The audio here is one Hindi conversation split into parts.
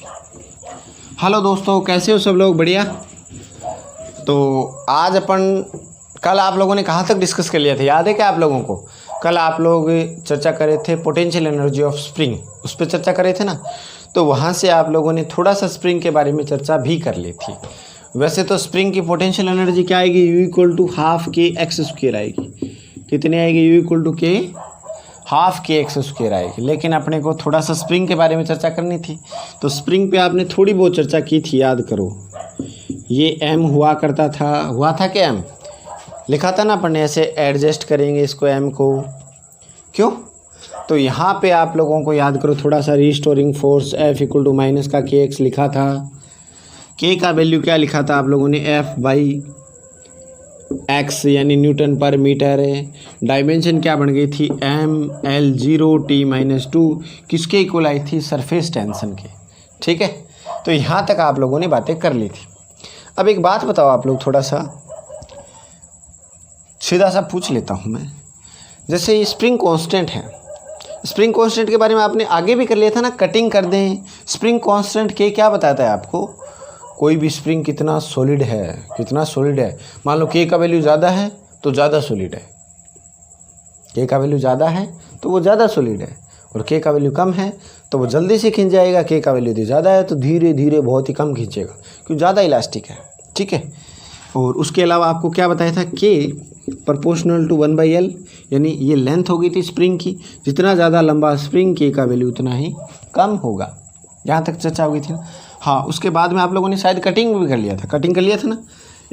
हेलो दोस्तों, कैसे हो सब लोग? बढ़िया। तो आज अपन कल आप लोगों ने कहाँ तक डिस्कस कर लिया था, याद है क्या आप लोगों को? कल आप लोग चर्चा करे थे पोटेंशियल एनर्जी ऑफ स्प्रिंग, उस पर चर्चा करे थे ना। तो वहाँ से आप लोगों ने थोड़ा सा स्प्रिंग के बारे में चर्चा भी कर ली थी। वैसे तो स्प्रिंग की पोटेंशियल एनर्जी क्या आएगी? U equal to half k x square आएगी। कितनी आएगी? U इक्वल टू के हाफ के एक्स स्क्वायर आएगी। लेकिन अपने को थोड़ा सा स्प्रिंग के बारे में चर्चा करनी थी, तो स्प्रिंग पे आपने थोड़ी बहुत चर्चा की थी, याद करो। ये m हुआ करता था, हुआ था कि m लिखा था ना अपन ने, ऐसे एडजस्ट करेंगे इसको m को, क्यों? तो यहाँ पे आप लोगों को याद करो थोड़ा सा, restoring force F equal to minus का के एक्स लिखा था। k का वैल्यू क्या लिखा था आप लोगों ने? F बाई एक्स यानी न्यूटन पर मीटर है। डायमेंशन क्या बन गई थी? mL0T-2 किसके इक्वल आई थी? सरफेस टेंशन के। ठीक है, तो यहाँ तक आप लोगों ने बातें कर ली थी। अब एक बात बताओ आप लोग, थोड़ा सा सीधा सा पूछ लेता हूँ मैं। जैसे ये स्प्रिंग कांस्टेंट है, स्प्रिंग कांस्टेंट के बारे में आपने आगे भी कर लिया था ना, कटिंग कर दें। स्प्रिंग कांस्टेंट के क्या बताता है आपको? कोई भी स्प्रिंग कितना सॉलिड है, कितना सॉलिड है। मान लो के का वैल्यू ज़्यादा है तो ज़्यादा सॉलिड है, के का वैल्यू ज़्यादा है तो वो ज़्यादा सॉलिड है, और के का वैल्यू कम है तो वो जल्दी से खिंच जाएगा। के का वैल्यू ज़्यादा है तो धीरे धीरे बहुत ही कम खींचेगा, क्योंकि ज़्यादा इलास्टिक है। ठीक है, और उसके अलावा आपको क्या बताया था? के प्रोपोर्शनल टू 1/L, यानी ये लेंथ हो गई थी स्प्रिंग की। जितना ज़्यादा लंबा स्प्रिंग, के का वैल्यू उतना ही कम होगा। यहाँ तक चर्चा हो गई थी ना। हाँ, उसके बाद में आप लोगों ने शायद कटिंग भी कर लिया था, कटिंग कर लिया था ना।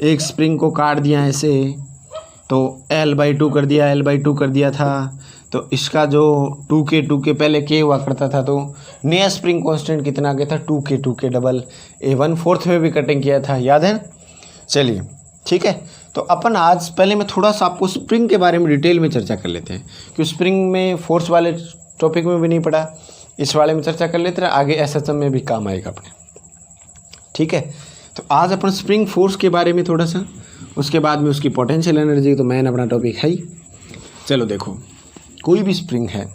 एक स्प्रिंग को काट दिया ऐसे, तो L/2 कर दिया, L/2 कर दिया था। तो इसका जो 2K पहले K हुआ करता था, तो नया स्प्रिंग कांस्टेंट कितना आ गया था? 2K double. 1/4 में भी कटिंग किया था, याद है? चलिए ठीक है, तो अपन आज पहले मैं थोड़ा सा आपको स्प्रिंग के बारे में डिटेल में चर्चा कर लेते हैं, क्योंकि स्प्रिंग में फोर्स वाले टॉपिक में भी नहीं पढ़ा, इस वाले में चर्चा कर लेते हैं, आगे SHM में भी काम आएगा अपने। ठीक है, तो आज अपन स्प्रिंग फोर्स के बारे में थोड़ा सा, उसके बाद में उसकी पोटेंशियल एनर्जी, तो मैंने अपना टॉपिक है ही। चलो देखो, कोई भी स्प्रिंग है,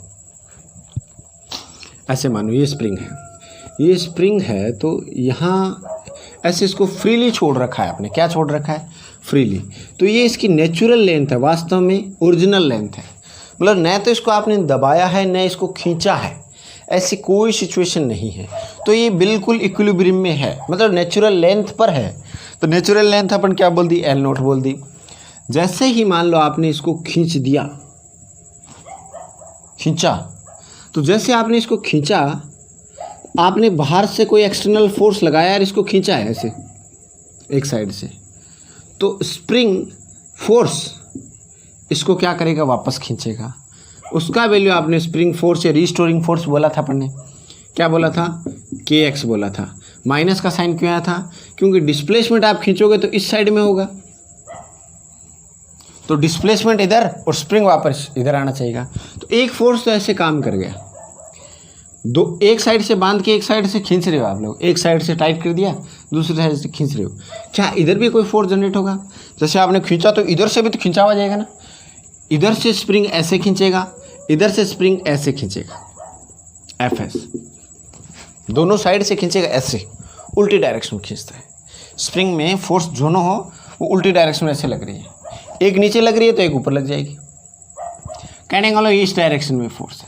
ऐसे मानो ये स्प्रिंग है, ये स्प्रिंग है, तो यहाँ ऐसे इसको फ्रीली छोड़ रखा है आपने। क्या छोड़ रखा है? फ्रीली। तो ये इसकी नेचुरल लेंथ है, वास्तव में ओरिजिनल लेंथ है। मतलब न तो इसको आपने दबाया है न इसको खींचा है, ऐसी कोई सिचुएशन नहीं है। तो ये बिल्कुल इक्विलिब्रियम में है, मतलब नेचुरल लेंथ पर है। तो नेचुरल लेंथ अपन क्या बोल दी? L0 बोल दी। जैसे ही मान लो आपने इसको खींच दिया, खींचा, तो जैसे आपने इसको खींचा, आपने बाहर से कोई एक्सटर्नल फोर्स लगाया और इसको खींचा है ऐसे एक साइड से, तो स्प्रिंग फोर्स इसको क्या करेगा? वापस खींचेगा। उसका वैल्यू आपने स्प्रिंग फोर्स या रीस्टोरिंग फोर्स बोला था अपन ने। क्या बोला था? KX बोला था। माइनस का साइन क्यों आया था? क्योंकि डिस्प्लेसमेंट आप खींचोगे तो इस साइड में होगा, तो डिस्प्लेसमेंट इधर और स्प्रिंग वापस इधर आना चाहिए। तो एक फोर्स तो ऐसे काम कर गया, दो एक साइड से बांध के एक साइड से खींच रहे हो आप लोग, एक साइड से टाइट कर दिया, दूसरी साइड से खींच रहे हो। क्या इधर भी कोई फोर्स जनरेट होगा? जैसे आपने खींचा तो इधर से भी तो खिंचावा जाएगा ना। इधर से स्प्रिंग ऐसे खींचेगा, इधर से स्प्रिंग ऐसे खींचेगा, FS दोनों साइड से खींचेगा, ऐसे उल्टी डायरेक्शन में खींचता है। स्प्रिंग में फोर्स दोनों हो, वो उल्टी डायरेक्शन में ऐसे लग रही है, एक नीचे लग रही है तो एक ऊपर लग जाएगी। कहने का मतलब इस डायरेक्शन में फोर्स है।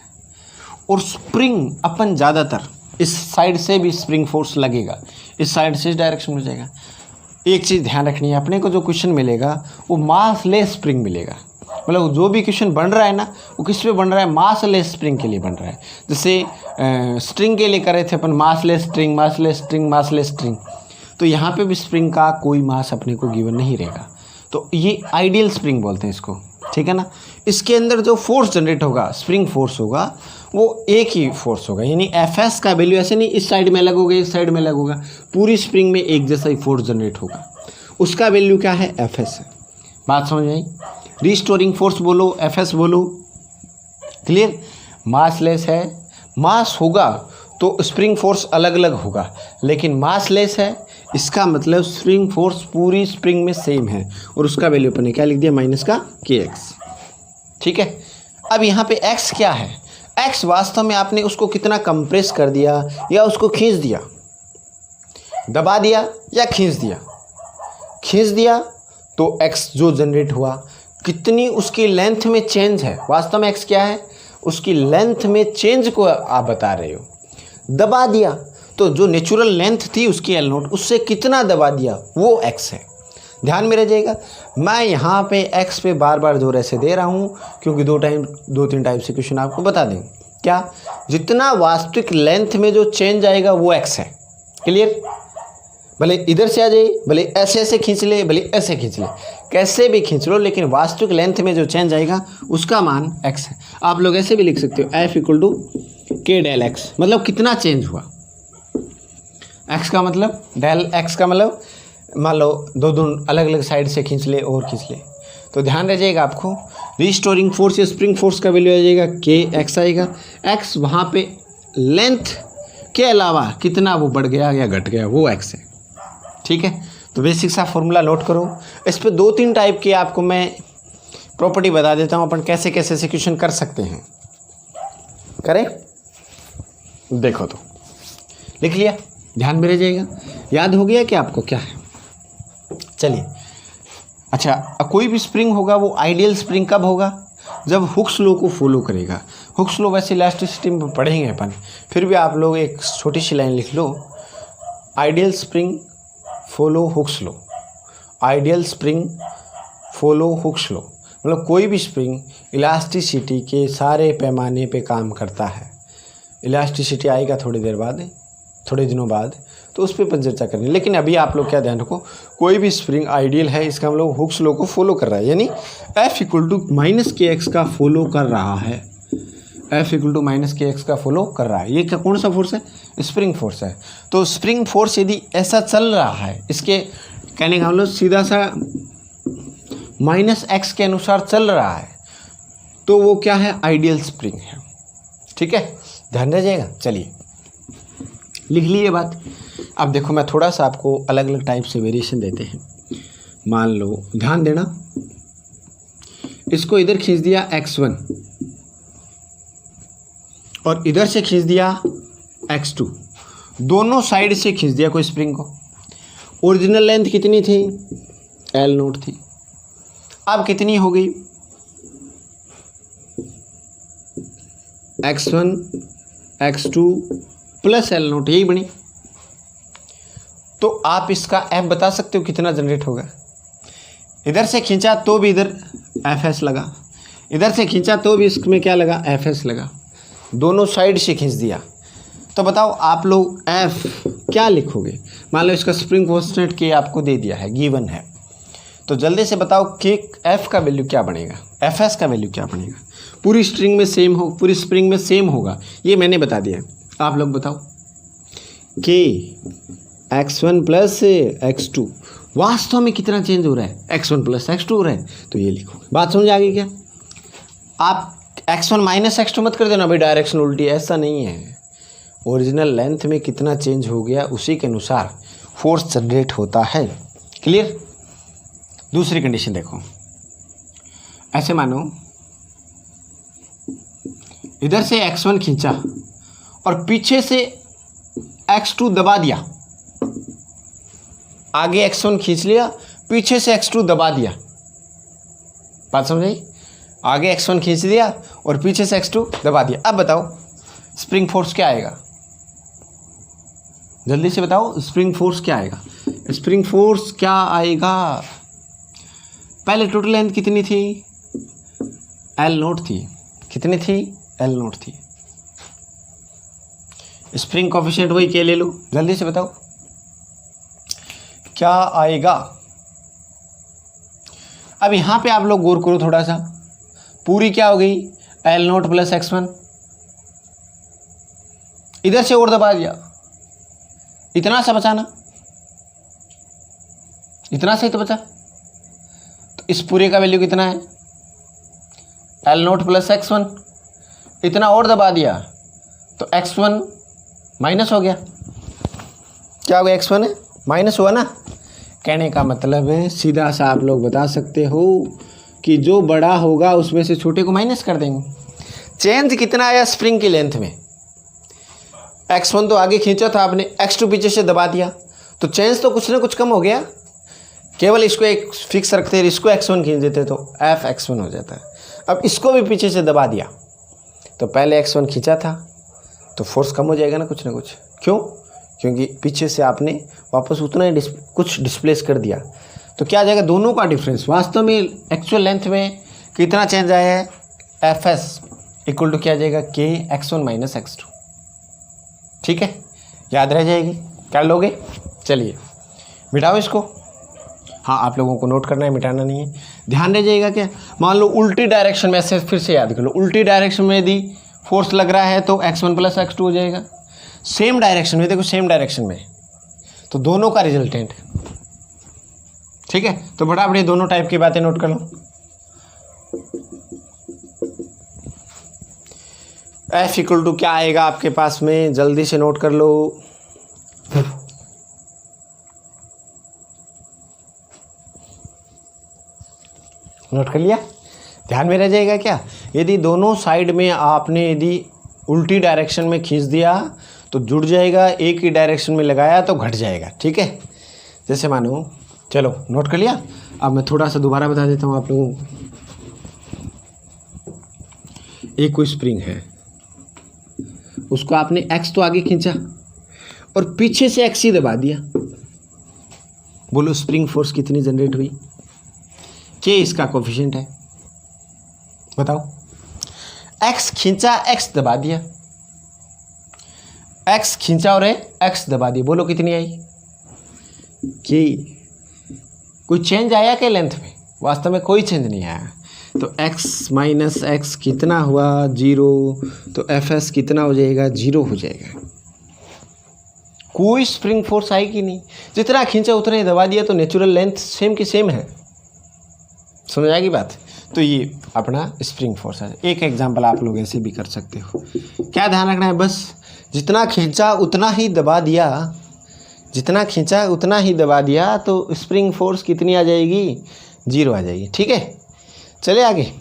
और स्प्रिंग अपन ज़्यादातर इस साइड से भी स्प्रिंग फोर्स लगेगा, इस साइड से इस डायरेक्शन में जाएगा। एक चीज़ ध्यान रखनी है, अपने को जो क्वेश्चन मिलेगा वो मास लेस स्प्रिंग मिलेगा। मतलब जो भी क्वेश्चन बन रहा है ना, वो किस पे बन रहा है? मास लेस स्प्रिंग के लिए बन रहा है। जैसे स्ट्रिंग के लिए कर रहे थे अपन, मास लेस स्ट्रिंग, मास लेस स्ट्रिंग, मास लेस स्ट्रिंग। तो यहाँ पे भी स्प्रिंग का कोई मास अपने को गिवन नहीं रहेगा, तो ये आइडियल स्प्रिंग बोलते हैं इसको। ठीक है ना। इसके अंदर जो फोर्स जनरेट होगा, स्प्रिंग फोर्स होगा, वो एक ही फोर्स होगा, यानी FS का वैल्यू ऐसे नहीं इस साइड में अलग होगा इस साइड में अलग होगा, पूरी स्प्रिंग में एक जैसा ही फोर्स जनरेट होगा। उसका वैल्यू क्या है? FS है। बात समझ आई? रीस्टोरिंग फोर्स बोलो, FS बोलो, क्लियर। मास लेस है, मास होगा तो स्प्रिंग फोर्स अलग अलग होगा, लेकिन मास लेस है, इसका मतलब स्प्रिंग फोर्स पूरी स्प्रिंग में सेम है, और उसका वैल्यू अपन ने क्या लिख दिया? माइनस का KX। ठीक है। अब यहाँ पे X क्या है? X वास्तव में आपने उसको कितना कंप्रेस कर दिया या उसको खींच दिया, दबा दिया या खींच दिया, खींच दिया तो x जो जनरेट हुआ, कितनी उसकी लेंथ में चेंज है, वास्तव में x क्या है, उसकी लेंथ में चेंज को आप बता रहे हो। दबा दिया तो जो नेचुरल लेंथ थी उसकी L नोट, उससे कितना दबा दिया वो x है। ध्यान में रह जाएगा। मैं यहाँ पे x पे बार बार जोर ऐसे दे रहा हूँ क्योंकि दो तीन टाइप से क्वेश्चन आपको बता देंगे। क्या, जितना वास्तविक लेंथ में जो चेंज आएगा वो x है। क्लियर, भले इधर से आ जाए, भले ऐसे ऐसे खींच ले, भले ऐसे खींच ले, कैसे भी खींच लो, लेकिन वास्तविक लेंथ में जो चेंज आएगा उसका मान x है। आप लोग ऐसे भी लिख सकते हो F = K del x, मतलब कितना चेंज हुआ। x का मतलब del x का मतलब मान लो दो अलग अलग साइड से खींच ले और खींच ले, तो ध्यान रह जाएगा आपको रिस्टोरिंग फोर्स या स्प्रिंग फोर्स का वैल्यू आ जाएगा Kx आएगा। x वहाँ पे लेंथ के अलावा कितना वो बढ़ गया या घट गया वो x है। ठीक है, तो बेसिक सा फॉर्मूला नोट करो। इस पे 2-3 टाइप की आपको मैं प्रॉपर्टी बता देता हूँ, अपन कैसे कैसे से क्वेश्चन कर सकते हैं। करें, देखो तो लिख लिया, ध्यान में रह जाएगा। याद हो गया कि आपको क्या है। चलिए, अच्छा, कोई भी स्प्रिंग होगा वो आइडियल स्प्रिंग कब होगा, जब हुक्स लॉ को फॉलो करेगा। हुक्स लॉ वैसे इलास्टिसिटी में पढ़ेंगे अपन, फिर भी आप लोग एक छोटी सी लाइन लिख लो, ideal spring follow Hooke's law. Ideal spring follow Hooke's law मतलब कोई भी स्प्रिंग इलास्टिसिटी के सारे पैमाने पे काम करता है। इलास्टिसिटी आएगा थोड़ी देर बाद, थोड़े दिनों बाद, तो उस पर अपन चर्चा करेंगे। लेकिन अभी आप लोग क्या ध्यान रखो, कोई भी स्प्रिंग आइडियल है, इसका हम लोग हुक्स लॉ को फॉलो कर रहा है, यानी F = -kx का फॉलो कर रहा है। F = -kx का फॉलो कर रहा है। ये क्या, कौन सा फोर्स है, स्प्रिंग फोर्स है। तो स्प्रिंग फोर्स यदि ऐसा चल रहा है, इसके कहने का हम लोग सीधा सा -x के अनुसार चल रहा है, तो वो क्या है, आइडियल स्प्रिंग है। ठीक है, ध्यान रह जाएगा। चलिए लिख लीजिए बात। अब देखो, मैं थोड़ा सा आपको अलग अलग टाइप से वेरिएशन देते हैं। मान लो, ध्यान देना, इसको इधर खींच दिया x1 और इधर से खींच दिया x2, दोनों साइड से खींच दिया कोई स्प्रिंग को। ओरिजिनल लेंथ कितनी थी, L नोट थी। अब कितनी हो गई, x1 x2 plus L note, यही बनी। तो आप इसका F बता सकते हो कितना जनरेट होगा। इधर से खींचा तो भी इधर Fs लगा, इधर से खींचा तो भी इसमें क्या लगा, Fs लगा। दोनों साइड से खींच दिया, तो बताओ आप लोग F क्या लिखोगे। मान लो इसका स्प्रिंग कांस्टेंट K आपको दे दिया है, गिवन है, तो जल्दी से बताओ K F का वैल्यू क्या बनेगा, Fs का वैल्यू क्या बनेगा। पूरी स्ट्रिंग में सेम हो, पूरी स्प्रिंग में सेम होगा, ये मैंने बता दिया। आप लोग बताओ, K x1 प्लस x2 वास्तव में कितना चेंज हो रहा है, x1 प्लस x2 हो रहा है, तो ये लिखो। बात समझ आ गई क्या। आप x1 माइनस x2 मत कर देना भाई, डायरेक्शन उल्टी, ऐसा नहीं है। ओरिजिनल लेंथ में कितना चेंज हो गया उसी के अनुसार फोर्स जनरेट होता है। क्लियर। दूसरी कंडीशन देखो, ऐसे मानो इधर से x1 खींचा और पीछे से x2 दबा दिया, आगे x1 खींच लिया, पीछे से x2 दबा दिया। बात समझ, आगे x1 खींच दिया और पीछे से x2 दबा दिया। अब बताओ स्प्रिंग फोर्स क्या आएगा, जल्दी से बताओ स्प्रिंग फोर्स क्या आएगा। स्प्रिंग फोर्स क्या आएगा, पहले टोटल लेंथ कितनी थी, L नोट थी, कितनी थी, L नोट थी। स्प्रिंग कोफिशिएंट वही K ले लो, जल्दी से बताओ क्या आएगा। अब यहां पे आप लोग गौर करो थोड़ा सा, पूरी क्या हो गई, L नोट प्लस x1, इधर से और दबा दिया, इतना सा बचा ना, इतना सा ही तो बचा। तो इस पूरे का वैल्यू कितना है, L नोट प्लस x1, इतना और दबा दिया तो x1 माइनस हो गया। क्या हो गया, x1 माइनस हुआ ना। कहने का मतलब है सीधा सा आप लोग बता सकते हो कि जो बड़ा होगा उसमें से छोटे को माइनस कर देंगे। चेंज कितना आया स्प्रिंग की लेंथ में, x1 तो आगे खींचा था आपने, x2 पीछे से दबा दिया, तो चेंज तो कुछ ना कुछ कम हो गया, केवल इसको एक फिक्स रखते हैं, इसको x1 खींच देते तो f x1 हो जाता है। अब इसको भी पीछे से दबा दिया तो पहले x1 खींचा था तो फोर्स कम हो जाएगा ना कुछ। क्यों? क्योंकि पीछे से आपने वापस उतना ही कुछ डिस्प्लेस कर दिया। तो क्या आ जाएगा, दोनों का डिफरेंस वास्तव में एक्चुअल लेंथ में कितना चेंज आया है, fs इक्वल टू क्या आ जाएगा, k x1 माइनस x2। ठीक है, याद रह जाएगी, कर लोगे। चलिए मिटाओ इसको। हाँ, आप लोगों को नोट करना है, मिटाना नहीं है। ध्यान रह जाएगा क्या, मान लो उल्टी डायरेक्शन में, ऐसे फिर से याद कर लो, उल्टी डायरेक्शन में यदि फोर्स लग रहा है तो x1 प्लस x2 हो जाएगा। सेम डायरेक्शन में, देखो सेम डायरेक्शन में तो दोनों का रिजल्टेंट। ठीक है, तो फटाफट ये दोनों टाइप की बातें नोट कर लो। F इक्वल टू क्या आएगा आपके पास में, जल्दी से नोट कर लो। नोट कर लिया, ध्यान में रह जाएगा क्या, यदि दोनों साइड में आपने यदि उल्टी डायरेक्शन में खींच दिया तो जुड़ जाएगा, एक ही डायरेक्शन में लगाया तो घट जाएगा। ठीक है, जैसे मानो, चलो नोट कर लिया। अब मैं थोड़ा सा दोबारा बता देता हूँ आप लोगों को। एक कोई स्प्रिंग है, उसको आपने x तो आगे खींचा और पीछे से x ही दबा दिया। बोलो स्प्रिंग फोर्स कितनी जनरेट हुई, के इसका कोफिशिएंट है, बताओ। x खींचा, x दबा दिया, x खींचा और x दबा दिया, बोलो कितनी आई, के। कोई चेंज आया क्या लेंथ में, वास्तव में कोई चेंज नहीं आया। तो x माइनस एक्स कितना हुआ, 0। तो fs कितना हो जाएगा, 0 हो जाएगा। कोई स्प्रिंग फोर्स आई कि नहीं, जितना खींचा उतना ही दबा दिया, तो नेचुरल लेंथ सेम की सेम है। समझ आएगी बात। तो ये अपना स्प्रिंग फोर्स है। एक एग्जांपल आप लोग ऐसे भी कर सकते हो। क्या ध्यान रखना है, बस जितना खींचा उतना ही दबा दिया, जितना खींचा उतना ही दबा दिया, तो स्प्रिंग फोर्स कितनी आ जाएगी, 0 आ जाएगी। ठीक है, चले आगे।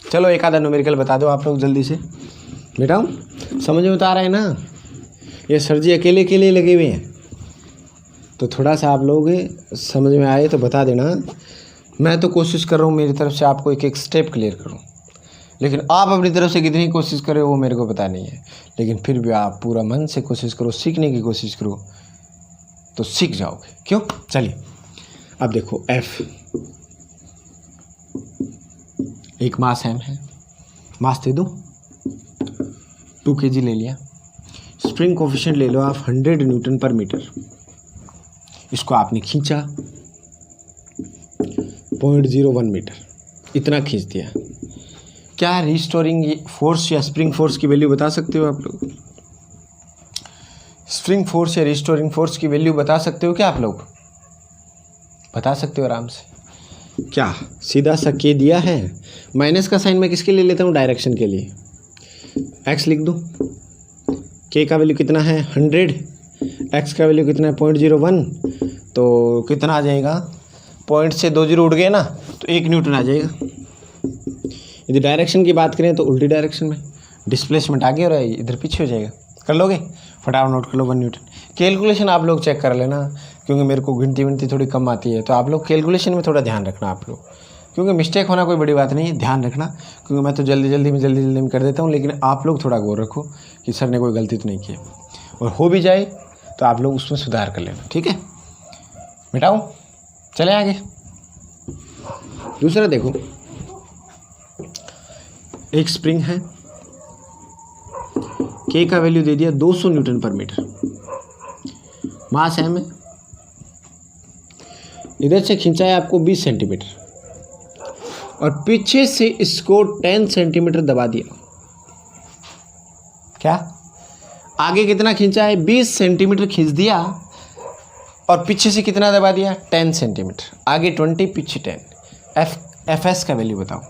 चलो एक आधा न्यूमेरिकल बता दो आप लोग जल्दी से, बेटाओ समझ में तो आ रहा है ना। ये सर जी अकेले अकेले लगे हुए हैं, तो थोड़ा सा आप लोग समझ में आए तो बता देना। मैं तो कोशिश कर रहा हूँ मेरी तरफ से आपको एक एक स्टेप क्लियर करूँ, लेकिन आप अपनी तरफ से कितनी कोशिश करें वो मेरे को पता नहीं है। लेकिन फिर भी आप पूरा मन से कोशिश करो, सीखने की कोशिश करो, तो सीख जाओगे। क्यों? चलिए अब देखो, F एक मास m है, मास दे दो 2 kg ले लिया। स्प्रिंग कोफिशिएंट ले लो आप 100 न्यूटन पर मीटर। इसको आपने खींचा 0.01 मीटर, इतना खींच दिया। क्या रिस्टोरिंग फोर्स या स्प्रिंग फोर्स की वैल्यू बता सकते हो आप लोग? स्प्रिंग फोर्स या रिस्टोरिंग फोर्स की वैल्यू बता सकते हो क्या आप लोग? बता सकते हो आराम से। क्या सीधा सा के दिया है, माइनस का साइन मैं किसके लिए लेता हूँ, डायरेक्शन के लिए। x लिख दूँ, के का वैल्यू कितना है 100, x का वैल्यू कितना है 0.01, तो कितना आ जाएगा, पॉइंट से 2 0 उड़ गए ना, तो 1 न्यूटन आ जाएगा। यदि डायरेक्शन की बात करें तो उल्टी डायरेक्शन में डिस्प्लेसमेंट आगे हो रहा है, इधर पीछे हो जाएगा। कर लोगे? फटाफट नोट कर लो 1 न्यूटन। कैलकुलेशन आप लोग चेक कर लेना, क्योंकि मेरे को गिनती विनती थोड़ी कम आती है, तो आप लोग कैलकुलेशन में थोड़ा ध्यान रखना आप लोग, क्योंकि मिस्टेक होना कोई बड़ी बात नहीं है, ध्यान रखना। क्योंकि मैं तो जल्दी में कर देता हूँ, लेकिन आप लोग थोड़ा गौर रखो कि सर ने कोई गलती तो नहीं की, और हो भी जाए तो आप लोग उसमें सुधार कर लेना। ठीक है, मिटाओ, चले आगे। दूसरा देखो, एक स्प्रिंग है, के का वैल्यू दे दिया 200 न्यूटन पर मीटर, मास है में, इधर से खींचा है आपको 20 सेंटीमीटर, और पीछे से इसको 10 सेंटीमीटर दबा दिया। क्या? आगे कितना खींचा है, 20 सेंटीमीटर खींच दिया, और पीछे से कितना दबा दिया, 10 सेंटीमीटर। आगे 20, पीछे 10। Fs का वैल्यू बताओ,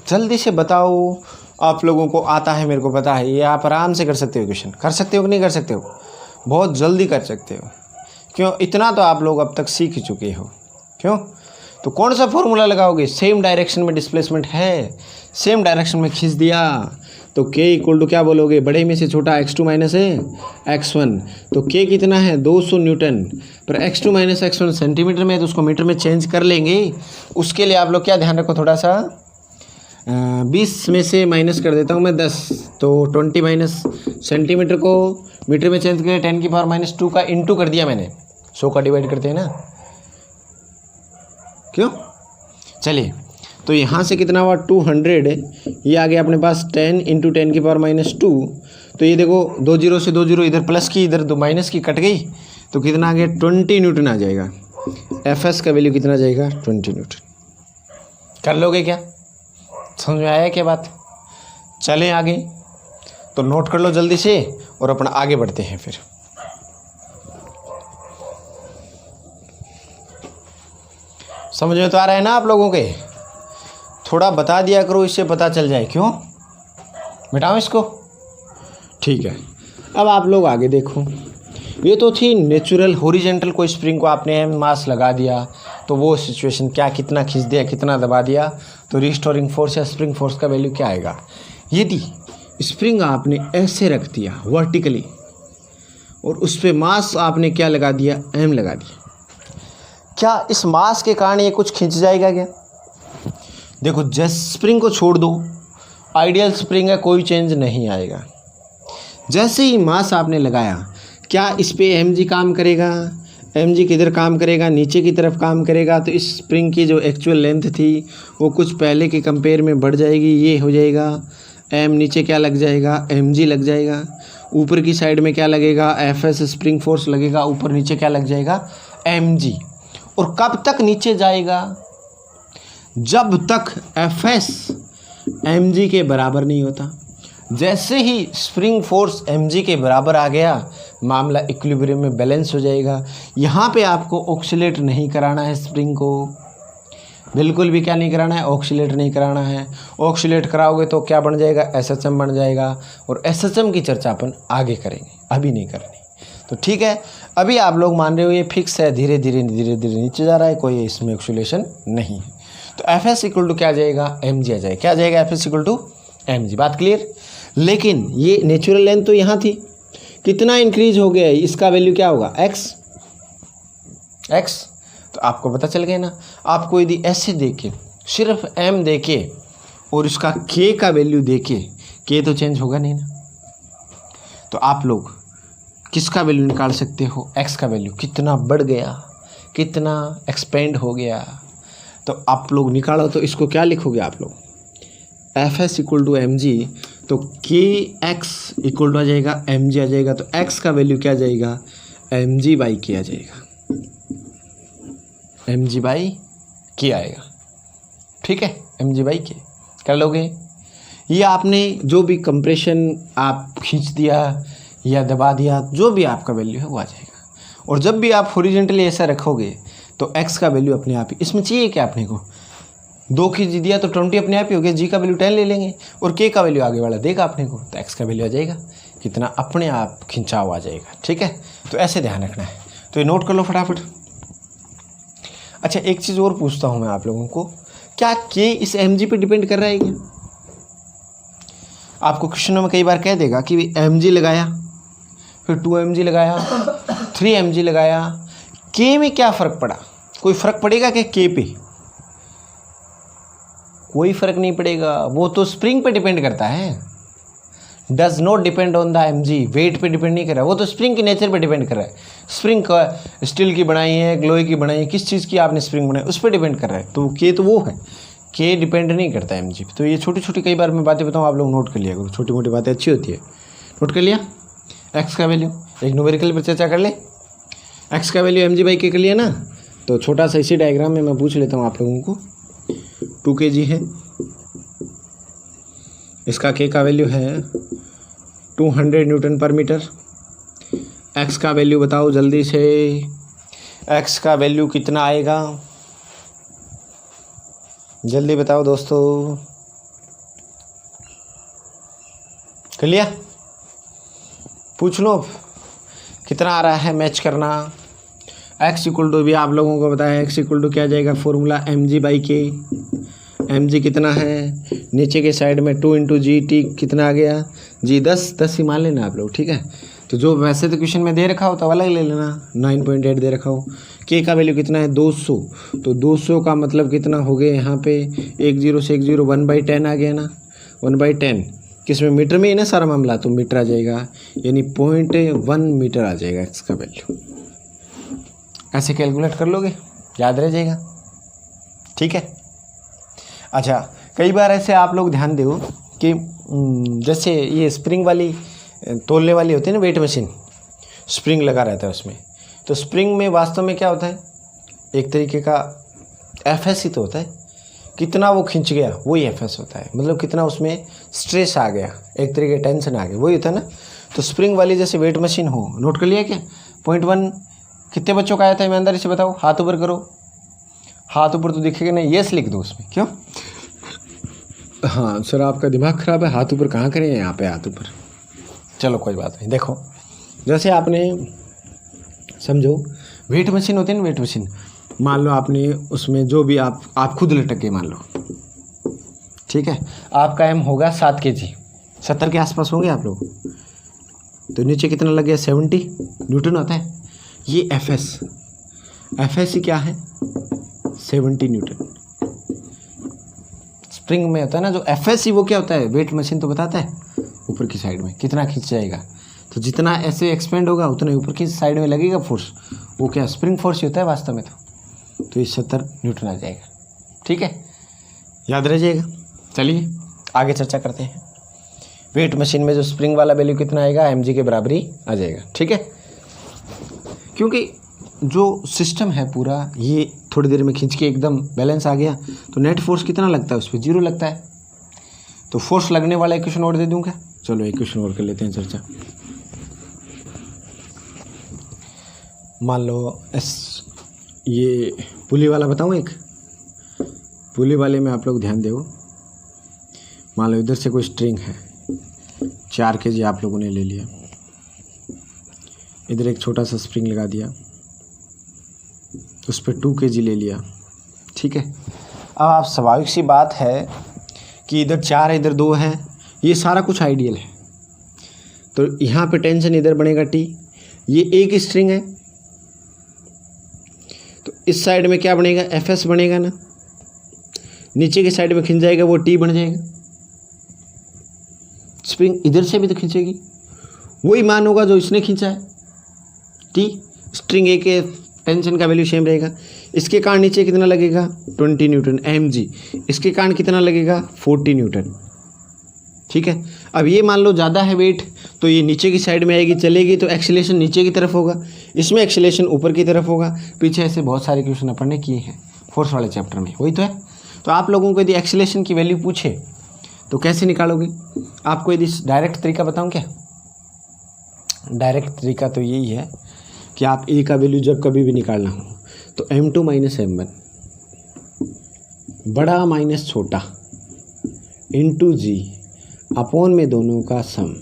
जल्दी से बताओ। आप लोगों को आता है, मेरे को पता है, ये आप आराम से कर सकते हो। क्वेश्चन कर सकते हो कि नहीं कर सकते हो? बहुत जल्दी कर सकते हो। क्यों? इतना तो आप लोग अब तक सीख चुके हो। क्यों? तो कौन सा फॉर्मूला लगाओगे? सेम डायरेक्शन में डिस्प्लेसमेंट है, सेम डायरेक्शन में खींच दिया तो k इक्वल टू क्या बोलोगे, बड़े में से छोटा x2 माइनस है x1, तो k कितना है 200 न्यूटन, पर x2 माइनस x1 सेंटीमीटर में है तो उसको मीटर में चेंज कर लेंगे। उसके लिए आप लोग क्या ध्यान रखो, थोड़ा सा 20 में से माइनस कर देता हूँ मैं 10, तो 20 माइनस सेंटीमीटर को मीटर में चेंज करके 10 की पावर माइनस 2 का इंटू कर दिया मैंने, 100 का डिवाइड करते हैं ना, क्यों। चलिए, तो यहाँ से कितना हुआ 200, ये आ गया अपने पास 10 इंटू 10 की पावर माइनस 2, तो ये देखो 2 जीरो से 2 जीरो, इधर प्लस की इधर 2 माइनस की कट गई, तो कितना आ गया 20 न्यूटन आ जाएगा। एफएस का वैल्यू कितना जाएगा 20 न्यूटन। कर लोगे क्या, समझ में आया क्या बात। चलें आगे, तो नोट कर लो जल्दी से और अपना आगे बढ़ते हैं फिर। समझ में तो आ रहा है ना आप लोगों के, थोड़ा बता दिया करो, इससे पता चल जाए। क्यों मिटाओ इसको, ठीक है। अब आप लोग आगे देखो, ये तो थी नेचुरल हॉरिजॉन्टल, कोई स्प्रिंग को आपने मास लगा दिया तो वो सिचुएशन क्या, कितना खींच दिया, कितना दबा दिया, तो रिस्टोरिंग फोर्स या स्प्रिंग फोर्स का वैल्यू क्या आएगा। यदि स्प्रिंग आपने ऐसे रख दिया वर्टिकली और उस पर मास आपने क्या लगा दिया, एम लगा दिया, क्या इस मास के कारण ये कुछ खींच जाएगा क्या। देखो, जैसे स्प्रिंग को छोड़ दो, आइडियल स्प्रिंग है, कोई चेंज नहीं आएगा। जैसे ही मास आपने लगाया, क्या इस पे mg काम करेगा, mg किधर काम करेगा, नीचे की तरफ काम करेगा, तो इस स्प्रिंग की जो एक्चुअल लेंथ थी वो कुछ पहले के कंपेयर में बढ़ जाएगी, ये हो जाएगा m, नीचे क्या लग जाएगा mg लग जाएगा, ऊपर की साइड में क्या लगेगा fs स्प्रिंग फोर्स लगेगा, ऊपर नीचे क्या लग जाएगा mg। और कब तक नीचे जाएगा, जब तक fs mg के बराबर नहीं होता। जैसे ही स्प्रिंग फोर्स mg के बराबर आ गया, मामला इक्विलिब्रियम में बैलेंस हो जाएगा। यहाँ पे आपको ऑक्सीलेट नहीं कराना है स्प्रिंग को, बिल्कुल भी क्या नहीं कराना है, ऑक्सीलेट नहीं कराना है। ऑक्सीलेट कराओगे तो क्या बन जाएगा, SHM बन जाएगा, और SHM की चर्चा अपन आगे करेंगे, अभी नहीं करनी। तो ठीक है, अभी आप लोग मान रहे हो ये फिक्स है, धीरे धीरे धीरे धीरे नीचे जा रहा है, कोई इसमें ऑक्सीलेशन नहीं है। तो fs इक्वल टू क्या आ जाएगा, mg आ जाएगा। क्या आ जाएगा, fs इक्वल टू mg। बात क्लियर। लेकिन ये नेचुरल लेंथ तो यहाँ थी, कितना इंक्रीज हो गया है, इसका वैल्यू क्या होगा x। तो आपको पता चल गया ना। आपको यदि ऐसे देखे, सिर्फ m देखे और इसका k का वैल्यू देखे, k तो चेंज होगा नहीं ना, तो आप लोग किसका वैल्यू निकाल सकते हो, x का वैल्यू कितना बढ़ गया, कितना एक्सपेंड हो गया। तो आप लोग निकालो, तो इसको क्या लिखोगे आप लोग, fs इक्वल टू mg, तो kx इक्वल टू आ जाएगा mg आ जाएगा। तो x का वैल्यू क्या आ जाएगा, mg बाई k आ जाएगा, mg बाई k आएगा। ठीक है, mg बाई k कर लोगे। ये आपने जो भी कंप्रेशन आप खींच दिया या दबा दिया, जो भी आपका वैल्यू है वो आ जाएगा। और जब भी आप हॉरिजॉन्टली ऐसा रखोगे तो x का वैल्यू अपने आप ही, इसमें चाहिए क्या अपने को, 2 खींच दिया तो 20 अपने आप ही हो गया, g का वैल्यू 10 ले लेंगे और k का वैल्यू आगे वाला देगा अपने को, तो x का वैल्यू आ जाएगा कितना, अपने आप खिंचाव आ जाएगा। ठीक है, तो ऐसे ध्यान रखना है। तो ये नोट कर लो फटाफट। अच्छा, एक चीज़ और पूछता हूँ मैं आप लोगों को, क्या k इस mg पे डिपेंड कर रहा है क्या। आपको क्वेश्चनों में कई बार कह देगा कि mg लगाया, फिर 2mg लगाया, 3mg लगाया, k में क्या फ़र्क पड़ा, कोई फ़र्क पड़ेगा क्या k पे, कोई फ़र्क नहीं पड़ेगा, वो तो स्प्रिंग पे डिपेंड करता है। Does not depend on the mg, weight पे डिपेंड नहीं कर रहा, वो तो स्प्रिंग के नेचर पे डिपेंड कर रहा है। स्प्रिंग का स्टील की बनाई है, लोहे की बनाई है, किस चीज़ की आपने स्प्रिंग बनाई उस पर डिपेंड कर रहा है। तो k तो वो है, k डिपेंड नहीं करता mg पे। तो ये छोटी छोटी कई बार मैं बातें बताऊँ, आप लोग नोट कर लिया करो, छोटी मोटी बातें अच्छी होती है। नोट कर लिया, x का वैल्यू एक न्यूमेरिकल पर चर्चा कर ले, x का वैल्यू mg बाई k कर लिया ना। तो छोटा सा इसी डायग्राम में मैं पूछ लेता हूँ आप लोगों को, 2 kg है, इसका k का वैल्यू है 200 न्यूटन पर मीटर। x का वैल्यू बताओ जल्दी से, x का वैल्यू कितना आएगा, जल्दी बताओ दोस्तों, कर लिया, पूछ लो कितना आ रहा है, मैच करना। x इक्वल टू भी आप लोगों को बताया, x इक्वल टू क्या जाएगा, formula mg by k। mg कितना है नीचे के साइड में 2 × GT कितना आ गया जी 10 ही मान लेना आप लोग, ठीक है। तो जो वैसे तो क्वेश्चन में दे रखा हो तो अलग ले लेना, 9.8 दे रखा हो। के का वैल्यू कितना है 200, तो 200 का मतलब कितना हो गया यहाँ पे 1 0 से 1 0 1/10 आ गया ना, 1/10 किस में मीटर में ही ना सारा मामला, तो मीटर आ जाएगा, यानी 0.1 मीटर आ जाएगा इसका वैल्यू। ऐसे कैलकुलेट कर लोगे, याद रह जाएगा, ठीक है। अच्छा, कई बार ऐसे आप लोग ध्यान दो कि जैसे ये स्प्रिंग वाली तोलने वाली होती है ना वेट मशीन, स्प्रिंग लगा रहता है उसमें, तो स्प्रिंग में वास्तव में क्या होता है, एक तरीके का एफएस ही तो होता है, कितना वो खींच गया वही एफएस होता है, मतलब कितना उसमें स्ट्रेस आ गया, एक तरीके टेंशन आ गया, वही होता है ना। तो स्प्रिंग वाली जैसे वेट मशीन हो, नोट कर लिया क्या, 0.1 कितने बच्चों का आया था ईमानदारी से बताओ, हाथ ऊपर करो, हाथ ऊपर तो दिखेगा नहीं, यस लिख दो उसमें, क्यों, हाँ सर आपका दिमाग खराब है, हाथ ऊपर कहाँ करें, यहाँ पे हाथ ऊपर, चलो कोई बात नहीं। देखो जैसे आपने समझो वेट मशीन होती है ना, वेट मशीन, मान लो आपने उसमें जो भी आप खुद लटक गए मान लो, ठीक है, आपका एम होगा 7 kg, 70 के आसपास होंगे आप लोग, तो नीचे कितना लग गया 70 न्यूटन होता है, ये एफएस ही क्या है 70 न्यूटन। स्प्रिंग में होता है ना जो एफएस ही, वो क्या होता है, वेट मशीन तो बताता है ऊपर की साइड में कितना खींच जाएगा, तो जितना ऐसे एक्सपेंड होगा उतना ही ऊपर की साइड में लगेगा फोर्स, वो क्या स्प्रिंग फोर्स ही होता है वास्तव में, तो ये 70 न्यूटन आ जाएगा, ठीक है, याद रह जाएगा। चलिए आगे चर्चा करते हैं। वेट मशीन में जो स्प्रिंग वाला वैल्यू कितना आएगा, mg के बराबर ही आ जाएगा, ठीक है, क्योंकि जो सिस्टम है पूरा ये थोड़ी देर में खींच के एकदम बैलेंस आ गया, तो नेट फोर्स कितना लगता है उस पर 0 लगता है, तो फोर्स लगने वाला इक्वेशन और दे दूँ क्या, चलो इक्वेशन और कर लेते हैं चर्चा। मान लो ये पुली वाला बताऊँ, एक पुली वाले में आप लोग ध्यान दो, मान लो इधर से कोई स्ट्रिंग है 4 kg आप लोगों ने ले लिया, इधर एक छोटा सा स्प्रिंग लगा दिया, उस पर 2 kg ले लिया, ठीक है। अब आप स्वाभाविक सी बात है कि इधर 4 है इधर 2 है, ये सारा कुछ आइडियल है, तो यहाँ पे टेंशन इधर बनेगा T, ये एक स्ट्रिंग है, तो इस साइड में क्या बनेगा एफएस बनेगा ना, नीचे की साइड में खिंच जाएगा वो T बन जाएगा, स्प्रिंग इधर से भी तो खींचेगी, वही मान होगा जो इसने खींचा है T, स्ट्रिंग ए के टेंशन का वैल्यू सेम रहेगा, इसके कारण नीचे कितना लगेगा 20 न्यूटन mg, इसके कारण कितना लगेगा 40 न्यूटन, ठीक है। अब ये मान लो ज़्यादा है वेट, तो ये नीचे की साइड में आएगी चलेगी, तो एक्सीलरेशन नीचे की तरफ होगा, इसमें एक्सीलरेशन ऊपर की तरफ होगा। पीछे ऐसे बहुत सारे क्वेश्चन अपन ने किए हैं फोर्स वाले चैप्टर में, वही तो है। तो आप लोगों को यदि एक्सीलरेशन की वैल्यू पूछे तो कैसे निकालोगे, आपको यदि डायरेक्ट तरीका बताऊँ क्या, डायरेक्ट तरीका तो यही है कि आप ए का वैल्यू जब कभी भी निकालना हो तो m2 - m1 बड़ा माइनस छोटा इंटू जी अपॉन में दोनों का सम,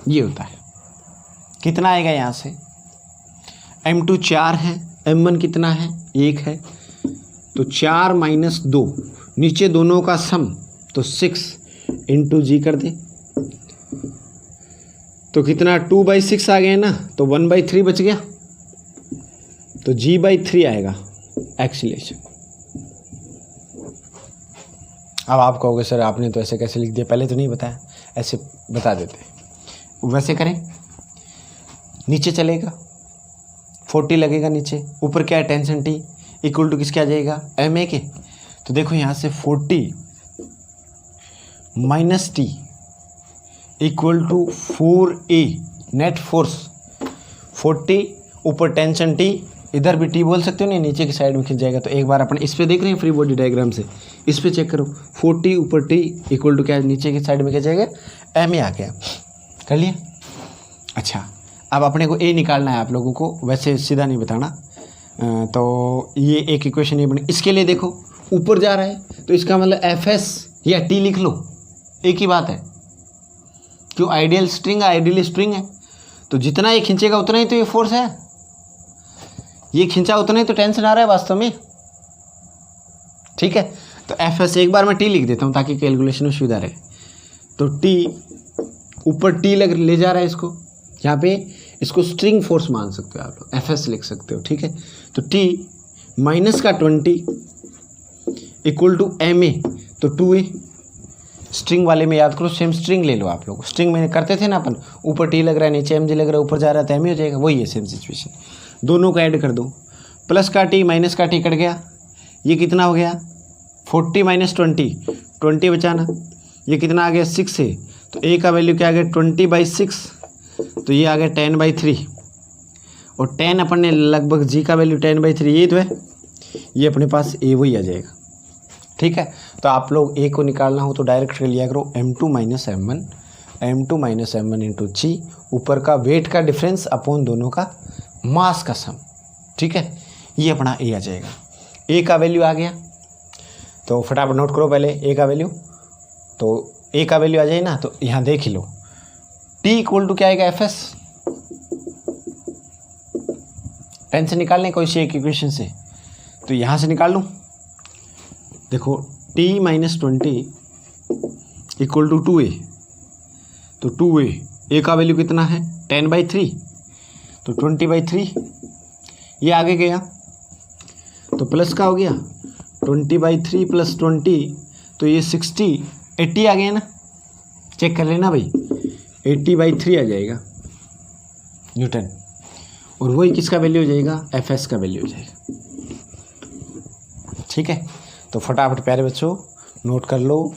ये होता है। कितना आएगा यहाँ से, m2 4 है, m1 कितना है 1 है, तो 4 - 2 नीचे दोनों का सम, तो 6 इंटू जी कर दे, तो कितना 2/6 आ गया ना, तो 1/3 बच गया, तो g/3 आएगा एक्सीलरेशन। अब आप कहोगे सर आपने तो ऐसे कैसे लिख दिया, पहले तो नहीं बताया, ऐसे बता देते। वैसे करें, नीचे चलेगा 40 लगेगा नीचे, ऊपर क्या है टेंशन T इक्वल टू किसके आ जाएगा ma के, तो देखो यहाँ से 40 - T equal to 4a net force, 40 ऊपर टेंशन T, इधर भी T बोल सकते हो नहीं, नीचे की साइड में खिंच जाएगा। तो एक बार अपन इस पे देख रहे हैं फ्री बॉडी डायग्राम से, इस पे चेक करो 40 ऊपर T इक्वल टू क्या है, नीचे की साइड में क्या जाएगा ma आ गया, कर लिया। अच्छा अब अपने को a निकालना है आप लोगों को, वैसे सीधा नहीं बताना, तो ये एक इक्वेशन ये बनी, इसके लिए देखो ऊपर जा रहा है तो इसका मतलब fs या T लिख लो, एक ही बात है, क्यों आइडियल स्ट्रिंग है, तो जितना ये खींचेगा उतना ही तो ये फोर्स है, ये खींचा उतना ही तो टेंशन आ रहा है वास्तव में, ठीक है। तो एफ एस एक बार मैं टी लिख देता हूँ ताकि कैलकुलेशन में सुविधा रहे। तो टी ऊपर टी ले जा रहा है इसको, यहाँ पे इसको स्ट्रिंग फोर्स मान सकते हो आप लोग, एफ एस लिख सकते हो, ठीक है। तो टी माइनस का 20 इक्वल टू एम ए, तो 2a। स्ट्रिंग वाले में याद करो, सेम स्ट्रिंग ले लो आप लोग। स्ट्रिंग में करते थे ना अपन, ऊपर टी लग रहा है नीचे एम जी लग रहा है, ऊपर जा रहा है तो एम ए हो जाएगा, वही है सेम सिचुएशन। दोनों को ऐड कर दो, प्लस का टी माइनस का टी कट गया, ये कितना हो गया 40 माइनस 20 बचाना, ये कितना आ गया 6 है, तो ए का वैल्यू क्या आ गया 20/6, तो ये आ गया 10/3, और 10 अपन ने लगभग जी का वैल्यू 10/3 ये तो है, ये अपने पास ए वही आ जाएगा, ठीक है। तो आप लोग ए को निकालना हो तो डायरेक्ट कर लिया करो m2 माइनस m1 इंटू जी, ऊपर का वेट का डिफरेंस अपॉन दोनों का मास का सम, ठीक है। ये अपना ए आ जाएगा, ए का वैल्यू आ गया। तो फटाफट नोट करो पहले ए का वैल्यू, तो ए का वैल्यू आ जाए ना, तो यहाँ देख ही लो टी इक्वल टू क्या आएगा एफ एस, टेन से निकालने कोई सी एक इक्वेशन से, तो यहाँ से निकाल लूँ। देखो t minus 20 equal to 2a, तो 2a, ए का वैल्यू कितना है 10/3, तो 20/3, ये आगे गया तो प्लस का हो गया 20/3 प्लस 20, तो ये 80 आ गया ना, चेक कर लेना भाई, 80/3 आ जाएगा न्यूटन, और वही किसका वैल्यू हो जाएगा एफ एस का वैल्यू हो जाएगा, ठीक है। तो फटाफट प्यारे बच्चों नोट कर लो,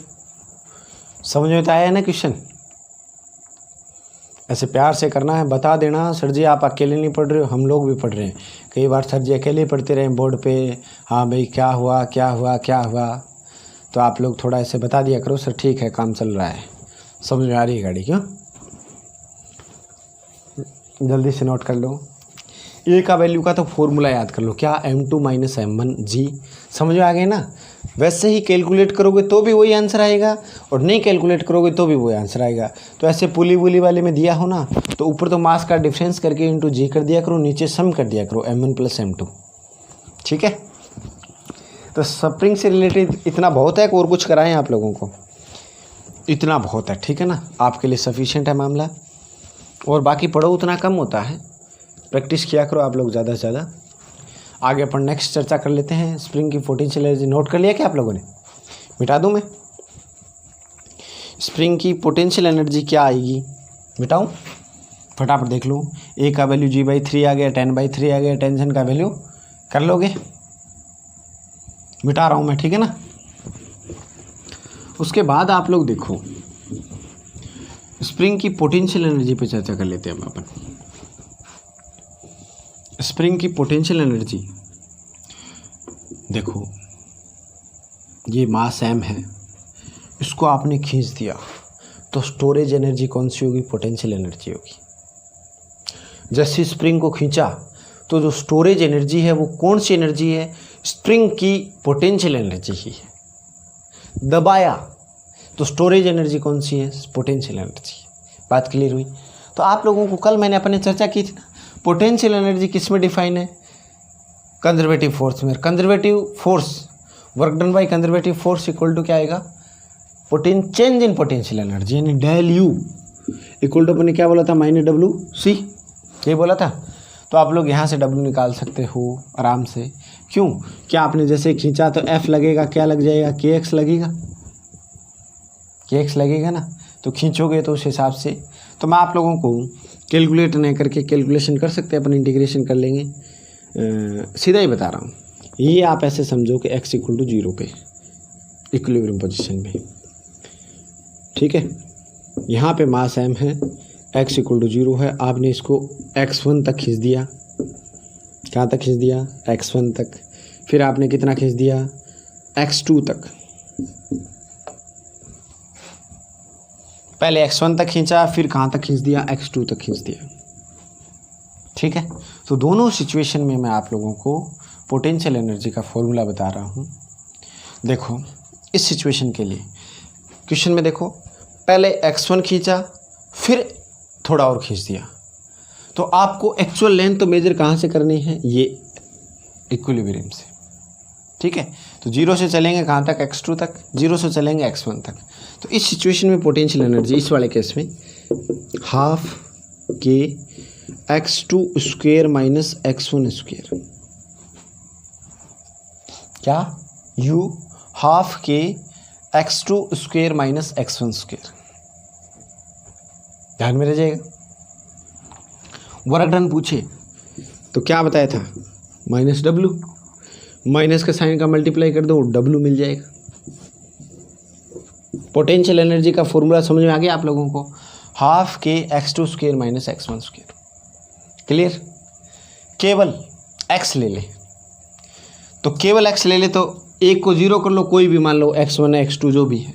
समझ में तो आया है ना क्वेश्चन। ऐसे प्यार से करना है, बता देना सर जी आप अकेले नहीं पढ़ रहे हो, हम लोग भी पढ़ रहे हैं। कई बार सर जी अकेले पढ़ते रहे बोर्ड पे, हाँ भाई क्या हुआ क्या हुआ क्या हुआ, तो आप लोग थोड़ा ऐसे बता दिया करो सर ठीक है काम चल रहा है, समझ में आ रही है गाड़ी, क्यों। जल्दी से नोट कर लो, ए का वैल्यू का तो फॉर्मूला याद कर लो, क्या m2 माइनस m1 जी, समझ में आ गए ना। वैसे ही कैलकुलेट करोगे तो भी वही आंसर आएगा, और नहीं कैलकुलेट करोगे तो भी वही आंसर आएगा। तो ऐसे पुली बुली वाले में दिया हो ना, तो ऊपर तो मास का डिफरेंस करके इंटू जी कर दिया करो, नीचे सम कर दिया करो m1 प्लस m2, ठीक है। तो स्प्रिंग से रिलेटेड इतना बहुत है, और कुछ कराएं आप लोगों को, इतना बहुत है, ठीक है ना, आपके लिए सफिशिएंट है मामला। और बाकी पढ़ो उतना कम होता है, प्रैक्टिस किया करो आप लोग ज़्यादा से ज़्यादा। आगे अपन नेक्स्ट चर्चा कर लेते हैं। स्प्रिंग की पोटेंशियल एनर्जी नोट कर लिया क्या आप लोगों ने, मिटा दूं मैं। स्प्रिंग की पोटेंशियल एनर्जी क्या आएगी, मिटाऊं, फटाफट देख लो। ए का वैल्यू g/3 आ गया, 10/3 आ गया, टेंशन का वैल्यू कर लोगे, मिटा रहा हूं मैं, ठीक है ना। उसके बाद आप लोग देखो स्प्रिंग की पोटेंशियल एनर्जी पे चर्चा कर लेते हैं हम अपन। स्प्रिंग की पोटेंशियल एनर्जी देखो, ये मास m है, इसको आपने खींच दिया तो स्टोरेज एनर्जी कौन सी होगी, पोटेंशियल एनर्जी होगी। जैसे स्प्रिंग को खींचा तो जो स्टोरेज एनर्जी है वो कौन सी एनर्जी है, स्प्रिंग की पोटेंशियल एनर्जी ही है। दबाया तो स्टोरेज एनर्जी कौन सी है, पोटेंशियल एनर्जी। बात क्लियर हुई। तो आप लोगों को कल मैंने अपने चर्चा की थी ना, पोटेंशियल एनर्जी किस में डिफाइन है, कंजर्वेटिव फोर्स में। Conservative force, work done by conservative force equal to क्या आएगा, चेंज इन पोटेंशियल एनर्जी, यानी डेल यू इक्वल टू अपने क्या बोला था, -WC, ये बोला था। तो आप लोग यहाँ से W निकाल सकते हो आराम से। क्यों, क्या आपने जैसे खींचा तो F लगेगा, क्या लग जाएगा, KX लगेगा, KX लगेगा ना। तो खींचोगे तो उस हिसाब से, तो मैं आप लोगों को कैलकुलेट नहीं करके कैलकुलेशन कर सकते हैं, अपन इंटीग्रेशन कर लेंगे, सीधा ही बता रहा हूँ। ये आप ऐसे समझो कि x = 0 पे इक्विलिब्रियम पोजीशन पे, ठीक है। यहाँ पे मास m है, x = 0 है, आपने इसको x1 तक खींच दिया, कहाँ तक खींच दिया, x1 तक, फिर आपने कितना खींच दिया, x2 तक। पहले x1 तक खींचा, फिर कहाँ तक खींच दिया, x2 तक खींच दिया, ठीक है। तो दोनों सिचुएशन में मैं आप लोगों को पोटेंशियल एनर्जी का फॉर्मूला बता रहा हूँ। देखो इस सिचुएशन के लिए क्वेश्चन में देखो, पहले x1 खींचा, फिर थोड़ा और खींच दिया, तो आपको एक्चुअल लेंथ तो मेजर कहाँ से करनी है, ये इक्विलिब्रियम से, ठीक है। तो 0 से चलेंगे कहाँ तक, x2 तक, 0 से चलेंगे x1 तक। तो इस सिचुएशन में पोटेंशियल एनर्जी इस वाले केस में हाफ के x2 square minus x1 square, क्या u हाफ के x2 square minus x1 square, ध्यान में रह जाएगा। वर्क डन पूछे तो क्या बताया था, माइनस डब्लू, माइनस का साइन का मल्टीप्लाई कर दो, डब्लू मिल जाएगा। पोटेंशियल एनर्जी का फॉर्मूला समझ में आ गया आप लोगों को, हाफ के x2 square minus x1 square. Clear, केवल x ले ले, तो केवल x ले ले तो एक को 0 कर लो, कोई भी मान लो x1 x2 जो भी है,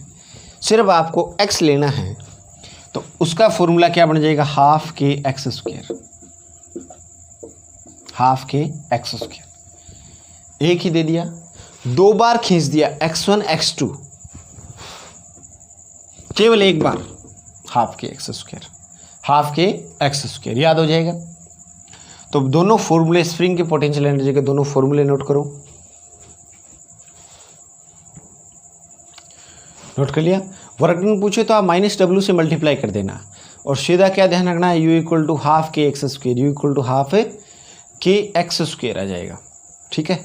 सिर्फ आपको x लेना है। तो उसका फॉर्मूला क्या बन जाएगा, हाफ के x स्क्वेयर, हाफ के x स्क्वेयर। एक ही दे दिया, 2 बार खींच दिया x1 x2, केवल एक बार हाफ के x स्क्वेयर, हाफ के x स्क्वेयर, याद हो जाएगा। तो दोनों फॉर्मूले, स्प्रिंग के पोटेंशियल एनर्जी के दोनों फॉर्मूले नोट करो, नोट कर लिया। वर्क डन पूछे तो आप माइनस डब्ल्यू से मल्टीप्लाई कर देना, और सीधा क्या ध्यान रखना है, u equal to half k x square, u equal to half k x square आ जाएगा। ठीक है,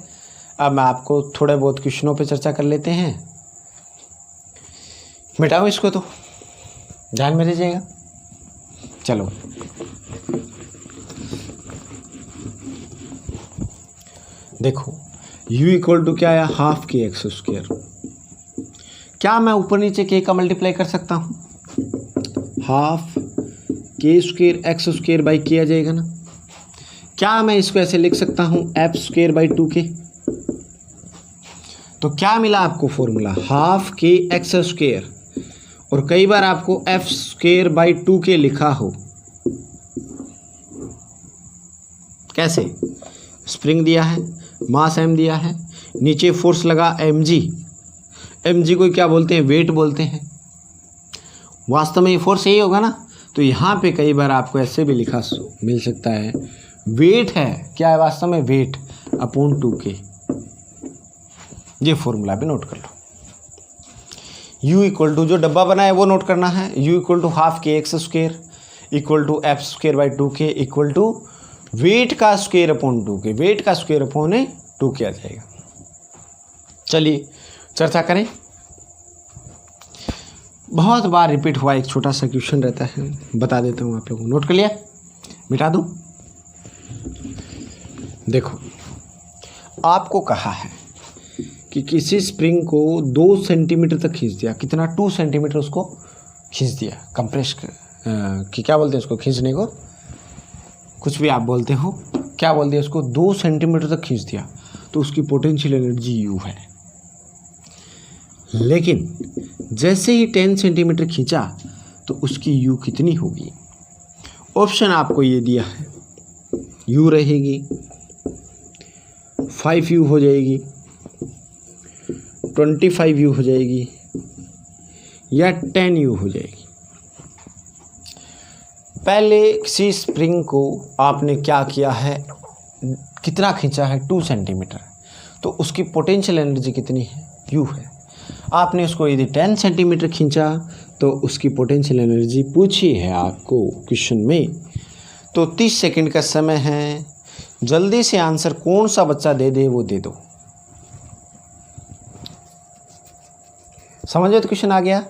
अब मैं आपको थोड़े बहुत क्वेश्चनों पे चर्चा कर लेते हैं। मिटाओ इसको, तो ध्यान में रह जाएगा। चलो देखो, u इक्वल टू क्या आया, हाफ के एक्स स्क्वेयर। क्या मैं ऊपर नीचे के का मल्टीप्लाई कर सकता हूँ, हाफ के स्क्वेयर एक्स स्क्वेयर बाई के आ जाएगा ना। क्या मैं इसको ऐसे लिख सकता हूँ, एफ स्क्वेयर बाई 2k। तो क्या मिला आपको formula, half k x square, और कई बार आपको एफ स्क्वेयर बाई 2k लिखा हो। कैसे, स्प्रिंग दिया है, मास m दिया है, नीचे फोर्स लगा mg, mg को क्या बोलते हैं, वेट बोलते हैं। वास्तव में ये फोर्स यही होगा ना। तो यहाँ पे कई बार आपको ऐसे भी लिखा मिल सकता है, वेट है, क्या है वास्तव में, वेट अपॉन 2k। ये फॉर्मूला भी नोट कर लो। u इक्वल टू, जो डब्बा बना है वो नोट करना है, u equal to half k x square equal to F square by 2k equal to weight का स्क्वेयर अपॉन 2k, वेट का स्क्वेयर अपॉन 2k आ जाएगा। चलिए चर्चा करें। बहुत बार रिपीट हुआ एक छोटा सा क्वेश्चन रहता है, बता देता हूँ आप लोगों को, नोट कर लिया, मिटा दूँ। देखो, आपको कहा है कि किसी स्प्रिंग को 2 सेंटीमीटर तक खींच दिया, कितना, 2 सेंटीमीटर उसको खींच दिया, कंप्रेस कि क्या बोलते हैं उसको, खींचने को कुछ भी आप बोलते हो, क्या बोल दिया उसको, 2 सेंटीमीटर तक खींच दिया, तो उसकी पोटेंशियल एनर्जी u है। लेकिन जैसे ही 10 सेंटीमीटर खींचा तो उसकी u कितनी होगी। ऑप्शन आपको ये दिया है, u रहेगी, 5u हो जाएगी, 25u हो जाएगी, या 10u हो जाएगी। पहले किसी स्प्रिंग को आपने क्या किया है, कितना खींचा है, 2 सेंटीमीटर, तो उसकी पोटेंशियल एनर्जी कितनी है, u है। आपने उसको यदि 10 सेंटीमीटर खींचा तो उसकी पोटेंशियल एनर्जी पूछी है आपको क्वेश्चन में। तो 30 सेकंड का समय है, जल्दी से आंसर कौन सा बच्चा दे दे वो दे दो। समझो, तो क्वेश्चन आ गया।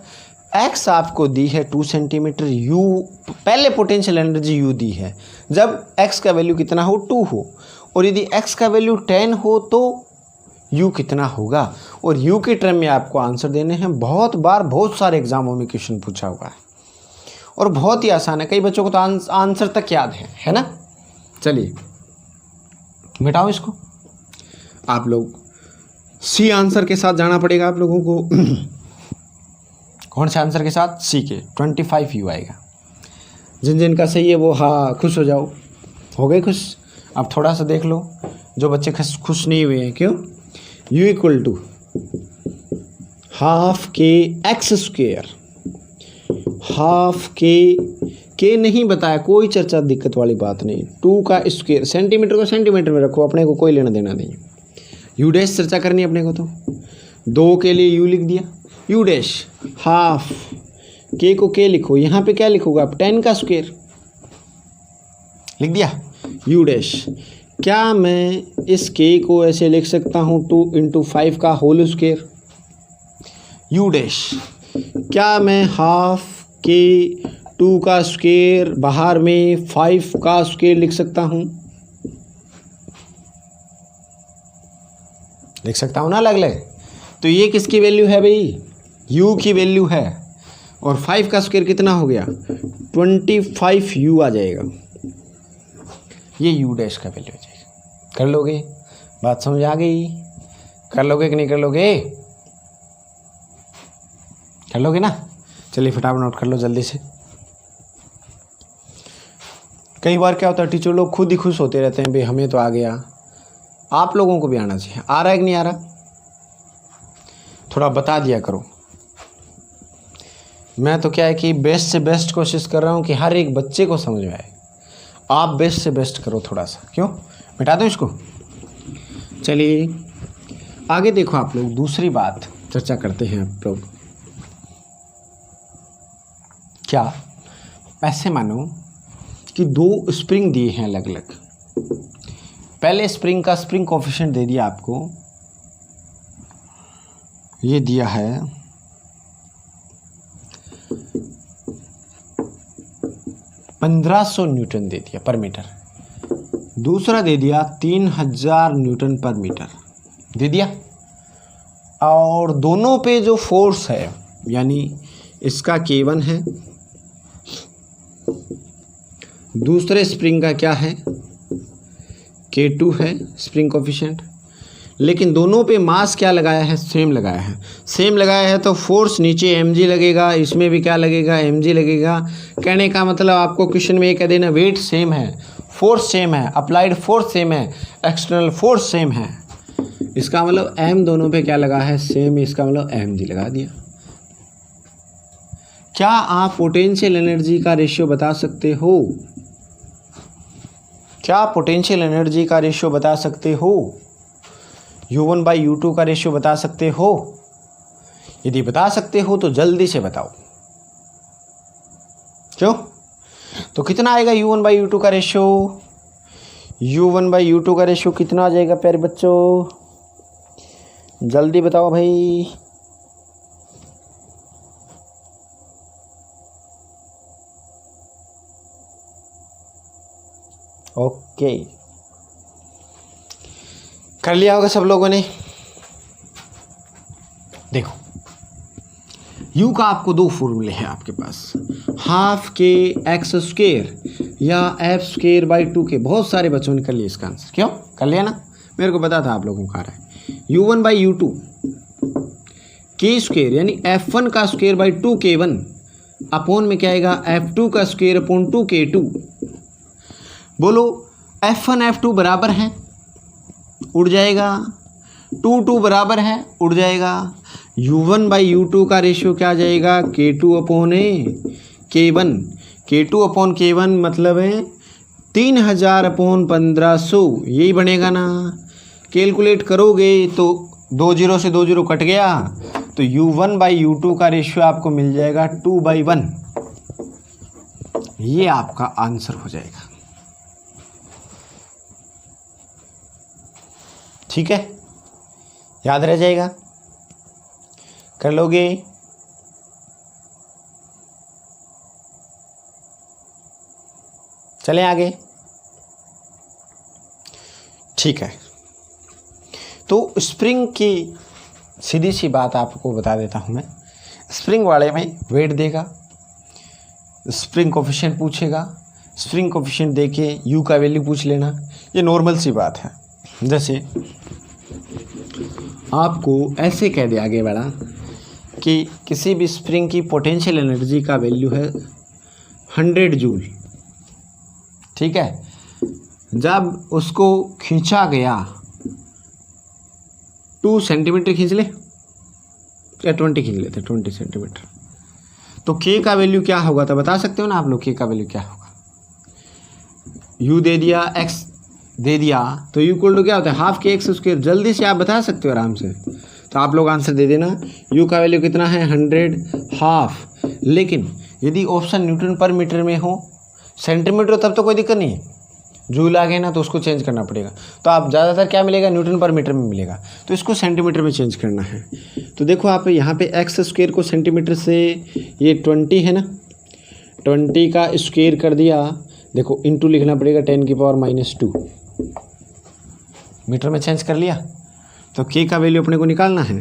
x आपको दी है 2 सेंटीमीटर, u पहले पोटेंशियल एनर्जी u दी है जब x का वैल्यू कितना हो, 2 हो, और यदि x का वैल्यू 10 हो तो u कितना होगा, और u के टर्म में आपको आंसर देने हैं। बहुत बार बहुत सारे एग्जामों में क्वेश्चन पूछा हुआ है और बहुत ही आसान है, कई बच्चों को तो आंसर तक याद है ना। चलिए मिटाओ इसको, आप लोग सी आंसर के साथ जाना पड़ेगा आप लोगों को। कौन से आंसर के साथ, सी के, 25u आएगा। जिन जिन का सही है वो हाँ खुश हो जाओ, हो गए खुश। अब थोड़ा सा देख लो जो बच्चे खुश नहीं हुए हैं, क्यों, u equal to half k x square, half के नहीं बताया, कोई चर्चा दिक्कत वाली बात नहीं, 2 का स्क्वेयर, सेंटीमीटर को सेंटीमीटर में रखो, अपने को कोई लेना देना नहीं। यू डैश चर्चा करनी है अपने को, तो 2 के लिए यू लिख दिया, यू डैश हाफ के को के लिखो, यहाँ पे क्या लिखोगे आप 10 का स्क्वायर लिख दिया यू डैश। क्या मैं इस के को ऐसे लिख सकता हूँ 2 × 5 का होल स्क्वायर यू डैश। क्या मैं हाफ के 2 का स्क्वायर बाहर में 5 का स्क्वायर लिख सकता हूँ, लिख सकता हूँ ना अलग अलग। तो ये किसकी वैल्यू है भाई, u की वैल्यू है, और 5 का स्क्वायर कितना हो गया 25u आ जाएगा, ये u डैश का वैल्यू हो जाएगा। कर लोगे, बात समझ आ गई, कर लोगे कि नहीं कर लोगे, कर लोगे ना। चलिए फटाफट नोट कर लो जल्दी से। कई बार क्या होता है टीचर लोग खुद ही खुश होते रहते हैं भाई हमें तो आ गया, आप लोगों को भी आना चाहिए। आ रहा है कि नहीं आ रहा, थोड़ा बता दिया करो। मैं तो क्या है कि बेस्ट से बेस्ट कोशिश कर रहा हूँ कि हर एक बच्चे को समझ में आए, आप बेस्ट से बेस्ट करो थोड़ा सा। क्यों, मिटा दो इसको। चलिए आगे देखो, आप लोग दूसरी बात चर्चा करते हैं आप लोग। क्या ऐसे मानो कि 2 स्प्रिंग दिए हैं अलग अलग। पहले स्प्रिंग का स्प्रिंग कोएफिशिएंट दे दिया आपको, ये दिया है 1500 न्यूटन दे दिया पर मीटर, दूसरा दे दिया 3000 न्यूटन पर मीटर दे दिया, और दोनों पे जो फोर्स है यानी इसका K1 है, दूसरे स्प्रिंग का क्या है K2 है स्प्रिंग कोएफिशिएंट, लेकिन दोनों पे मास क्या लगाया है, सेम लगाया है। सेम लगाया है तो फोर्स नीचे mg लगेगा, इसमें भी क्या लगेगा mg लगेगा। कहने का मतलब आपको क्वेश्चन में ये कह देना वेट सेम है, फोर्स सेम है, अप्लाइड फोर्स सेम है, एक्सटर्नल फोर्स सेम है, इसका मतलब m दोनों पे क्या लगा है सेम, इसका मतलब mg लगा दिया। क्या आप पोटेंशियल एनर्जी का रेशियो बता सकते हो, क्या पोटेंशियल एनर्जी का रेशियो बता सकते हो, U1/U2 का रेशियो बता सकते हो? यदि बता सकते हो तो जल्दी से बताओ। क्यों, तो कितना आएगा U1/U2 का रेशियो, U1/U2 का रेशियो कितना आ जाएगा प्यारे बच्चों, जल्दी बताओ भाई। ओके, कर लिया होगा सब लोगों ने। देखो U का आपको 2 फॉर्मूले हैं आपके पास, हाफ के एक्स स्क्वायर या f²/2 के। बहुत सारे बच्चों ने कर लिया इसका आंसर, क्यों कर लिया ना, मेरे को पता था आप लोगों को आ रहा है। U1/U2 k² यानी f1 का स्क्वायर/2 k1 अपॉन में क्या आएगा f2 का स्क्वायर अपॉन 2 k2। बोलो f1 f2 बराबर है, उड़ जाएगा, 2 बराबर है, उड़ जाएगा। U1/U2 का रेशियो क्या आ जाएगा K2 upon K1, K2 upon K1 मतलब है 3000 अपॉन 1500, यही बनेगा ना। कैलकुलेट करोगे तो 2 0 से 2 0 कट गया, तो U1/U2 का रेशियो आपको मिल जाएगा 2/1, ये आपका आंसर हो जाएगा। ठीक है, याद रह जाएगा, कर लोगे। चलें आगे। ठीक है, तो स्प्रिंग की सीधी सी बात आपको बता देता हूं मैं। स्प्रिंग वाले में वेट देगा, स्प्रिंग कोएफिशिएंट पूछेगा, स्प्रिंग कोएफिशिएंट देके यू का वैल्यू पूछ लेना, ये नॉर्मल सी बात है। जैसे आपको ऐसे कह दिया आगे बढ़ा कि किसी भी स्प्रिंग की पोटेंशियल एनर्जी का वैल्यू है 100 जूल, ठीक है। जब उसको खींचा गया 2 सेंटीमीटर खींच ले या 20 खींच लेते 20 सेंटीमीटर, तो के का वैल्यू क्या होगा, तो बता सकते हो ना आप लोग के का वैल्यू क्या होगा। यू दे दिया एक्स दे दिया तो यू इक्वल टू क्या होता है हाफ के एक्स स्क्वायर। जल्दी से आप बता सकते हो आराम से, तो आप लोग आंसर दे देना। यू का वैल्यू कितना है 100 हाफ। लेकिन यदि ऑप्शन न्यूटन पर मीटर में हो, सेंटीमीटर तब तो कोई दिक्कत नहीं है, जूल आ गए ना तो उसको चेंज करना पड़ेगा। तो आप ज़्यादातर क्या मिलेगा न्यूटन पर मीटर में मिलेगा, तो इसको सेंटीमीटर में चेंज करना है। तो देखो आप यहाँ पे एक्स स्क्वायर को सेंटीमीटर से, ये 20 है ना, 20 का स्क्वायर कर दिया, देखो इंटू लिखना पड़ेगा 10⁻⁻2, मीटर में चेंज कर लिया। तो के का वैल्यू अपने को निकालना है।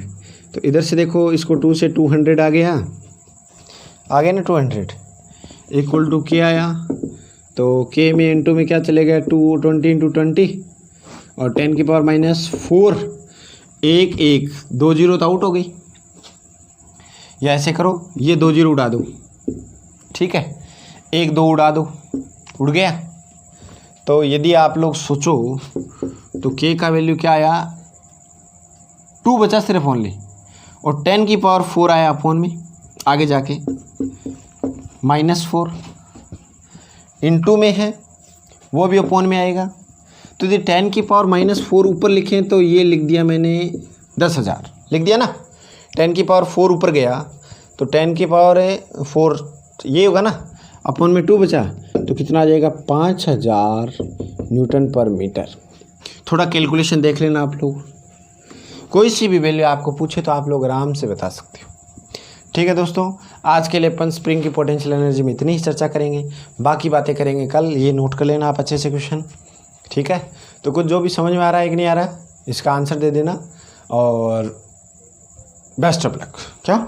तो इधर से देखो इसको 2 से 200 आ गया ना 200 इक्वल टू के आया। तो के में इंटू में क्या चलेगा 220 × 20 और 10⁻⁻4 1 2 जीरो तो आउट हो गई। या ऐसे करो ये 2 जीरो उड़ा दो, ठीक है, 1 2 उड़ा दो, उड़ गया। तो यदि आप लोग सोचो तो के का वैल्यू क्या आया 2 बचा सिर्फ ओनली, और 10⁻4 आया अपॉन में आगे जाके -4 इंटू में है वो भी अपॉन में आएगा। तो यदि 10⁻⁻4 ऊपर लिखें तो ये लिख दिया मैंने 10,000 लिख दिया ना। 10⁻4 ऊपर गया तो 10⁻4 ये होगा ना, अपॉन में 2 बचा तो कितना आ जाएगा 5000 न्यूटन पर मीटर। थोड़ा कैलकुलेशन देख लेना आप लोग, कोई सी भी वैल्यू आपको पूछे तो आप लोग आराम से बता सकते हो। ठीक है दोस्तों, आज के लिए अपन स्प्रिंग की पोटेंशियल एनर्जी में इतनी ही चर्चा करेंगे, बाकी बातें करेंगे कल। ये नोट कर लेना आप अच्छे से क्वेश्चन, ठीक है। तो कुछ जो भी समझ में आ रहा है कि नहीं आ रहा है इसका आंसर दे देना, और बेस्ट ऑफ लक क्या